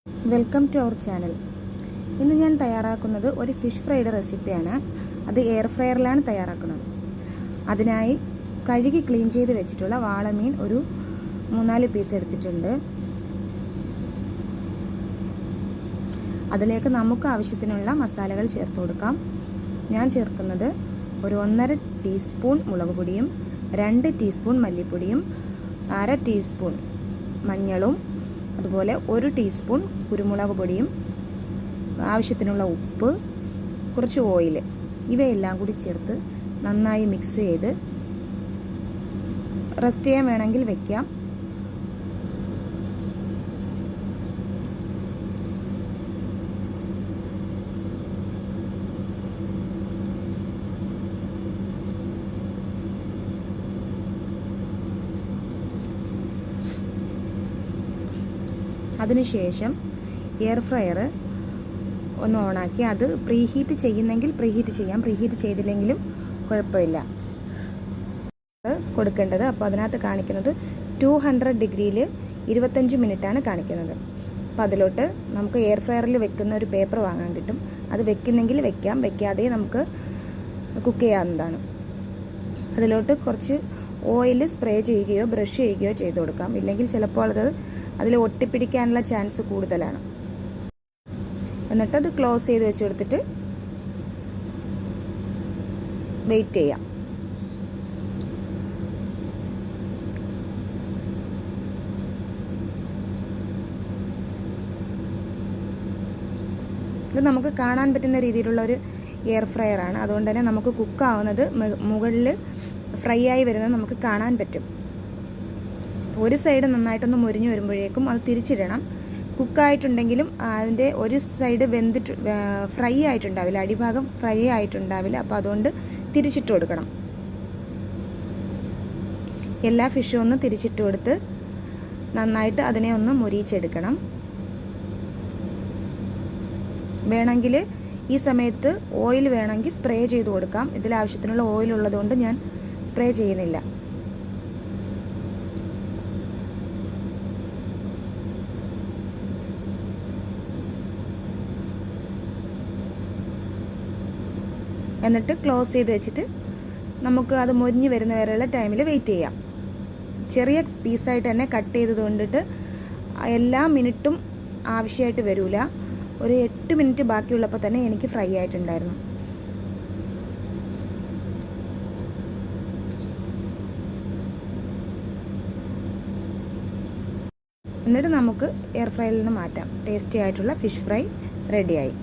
Welcome to our channel. ഇന്ന് ഞാൻ തയ്യാറാക്കുന്നത് ഒരു ഫിഷ് ഫ്രൈയുടെ റെസിപ്പിയാണ്. അത് എയർ ഫ്രയറിലാണ് തയ്യാറാക്കുന്നത്. അതിനായി കഴുകി ക്ലീൻ ചെയ്ത് വെച്ചിട്ടുള്ള വാളമീൻ ഒരു 3-4 പീസ് എടുത്തിട്ടുണ്ട്. അതിലേക്ക് നമുക്ക് ആവശ്യത്തിനുള്ള മസാലകൾ ചേർത്ത് കൊടുക്കാം. ഞാൻ ചേർക്കുന്നത് ഒരു 1.5 ടീസ്പൂൺ മുളക് പൊടിയും 2 ടീസ്പൂൺ മല്ലിപ്പൊടിയും 1/2 ടീസ്പൂൺ മഞ്ഞളും അതുപോലെ 1 ടീസ്പൂൺ കുരുമുളക് പൊടിയും ആവശ്യത്തിനുള്ള ഉപ്പ്, കുറച്ച് ഓയിൽ, ഇവയെല്ലാം കൂടി ചേർത്ത് നന്നായി മിക്സ് ചെയ്ത് റെസ്റ്റ് ചെയ്യാൻ വേണമെങ്കിൽ വെക്കാം. അതിനുശേഷം എയർ ഫ്രയർ ഒന്ന് ഓണാക്കി അത് പ്രീഹീറ്റ് ചെയ്യുന്നെങ്കിൽ പ്രീഹീറ്റ് ചെയ്യാം, പ്രീഹീറ്റ് ചെയ്തില്ലെങ്കിലും കുഴപ്പമില്ല. കൊടുക്കേണ്ടത് അപ്പോൾ അതിനകത്ത് കാണിക്കുന്നത് 200 ഡിഗ്രിയിൽ 25 മിനിറ്റാണ് കാണിക്കുന്നത്. അപ്പോൾ അതിലോട്ട് നമുക്ക് എയർ ഫ്രയറിൽ വെക്കുന്ന ഒരു പേപ്പർ വാങ്ങാൻ കിട്ടും. അത് വെക്കുന്നെങ്കിൽ വെക്കാം, വെക്കാതെ നമുക്ക് കുക്ക് ചെയ്യാവുന്നതാണ്. അതിലോട്ട് കുറച്ച് ഓയിൽ സ്പ്രേ ചെയ്യുകയോ ബ്രഷ് ചെയ്യുകയോ ചെയ്ത് കൊടുക്കാം. ഇല്ലെങ്കിൽ ചിലപ്പോൾ അതിൽ ഒട്ടിപ്പിടിക്കാനുള്ള ചാൻസ് കൂടുതലാണ്. എന്നിട്ടത് ക്ലോസ് ചെയ്ത് വെച്ച് കൊടുത്തിട്ട് വെയിറ്റ് ചെയ്യാം. ഇത് നമുക്ക് കാണാൻ പറ്റുന്ന രീതിയിലുള്ള ഒരു എയർ ഫ്രയർ ആണ്. അതുകൊണ്ട് തന്നെ നമുക്ക് കുക്കാവുന്നത് മുകളിൽ ഫ്രൈ ആയി വരുന്നത് നമുക്ക് കാണാൻ പറ്റും. ഒരു സൈഡ് നന്നായിട്ടൊന്ന് മുരിഞ്ഞു വരുമ്പോഴേക്കും അത് തിരിച്ചിടണം. കുക്കായിട്ടുണ്ടെങ്കിലും അതിൻ്റെ ഒരു സൈഡ് ഫ്രൈ ആയിട്ടുണ്ടാവില്ല, അടിഭാഗം ഫ്രൈ ആയിട്ടുണ്ടാവില്ല. അപ്പോൾ അതുകൊണ്ട് തിരിച്ചിട്ട് കൊടുക്കണം. എല്ലാ ഫിഷും ഒന്ന് തിരിച്ചിട്ട് കൊടുത്ത് നന്നായിട്ട് അതിനെ ഒന്ന് മുരിച്ചെടുക്കണം. വേണമെങ്കിൽ ഈ സമയത്ത് ഓയിൽ വേണമെങ്കിൽ സ്പ്രേ ചെയ്ത് കൊടുക്കാം. ഇതിൽ ആവശ്യത്തിനുള്ള ഓയിൽ ഉള്ളതുകൊണ്ട് ഞാൻ സ്പ്രേ ചെയ്യുന്നില്ല. എന്നിട്ട് ക്ലോസ് ചെയ്ത് വെച്ചിട്ട് നമുക്ക് അത് മൊരിഞ്ഞ് വരുന്ന വരെയുള്ള ടൈമിൽ വെയിറ്റ് ചെയ്യാം. ചെറിയ പീസായിട്ട് തന്നെ കട്ട് ചെയ്തത് കൊണ്ടിട്ട് എല്ലാ മിനിറ്റും ആവശ്യമായിട്ട് വരില്ല. ഒരു 8 മിനിറ്റ് ബാക്കിയുള്ളപ്പോൾ തന്നെ എനിക്ക് ഫ്രൈ ആയിട്ടുണ്ടായിരുന്നു. എന്നിട്ട് നമുക്ക് എയർ ഫ്രയറിൽ നിന്ന് മാറ്റാം. ടേസ്റ്റി ആയിട്ടുള്ള ഫിഷ് ഫ്രൈ റെഡിയായി.